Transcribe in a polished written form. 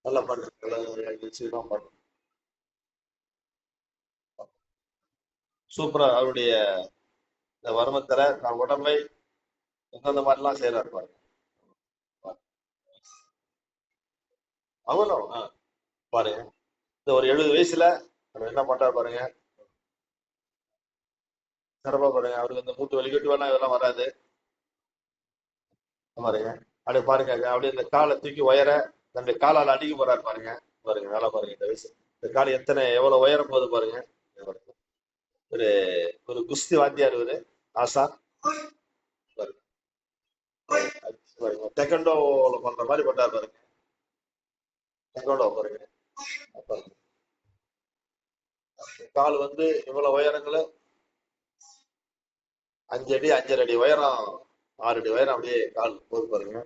நல்லா பண்ணு, நல்லா நிச்சயமா பண்ணு. சூப்பரா அவருடைய இந்த வருமத்தர நான் உடம்பை எந்தெந்த மாதிரிலாம் செய்யறாரு பாருங்க. அவனும் பாருங்க, இந்த ஒரு 70 வயசுல அவர் என்ன பண்றாரு பாருங்க. சிறப்பா பாருங்க, அவருக்கு இந்த மூட்டு வலி கட்டு வேணா இதெல்லாம் வராது பாருங்க. அப்படியே பாருங்க, அப்படியே இந்த காலை தூக்கி உயர தன்னுடைய காலால் அடிக்க போறாரு பாருங்க. பாருங்க வேலை பாருங்க, இந்த வயசு இந்த கால் எத்தனை எவ்வளவு உயரம் போகுது பாருங்க. ஒரு ஒரு குஸ்தி வாத்தியார் இவரு, ஆசா. பாருங்க, பாருங்க டெக்கண்டோல பண்ற மாதிரி பண்றாரு பாருங்க. டெக்கண்டோ பாருங்க. பாருங்க. கால் வந்து இவ்வளவு உயரங்கள 5 அடி 5.5 அடி உயரம், 6 அடி உயரம் அப்படியே கால் போது பாருங்க.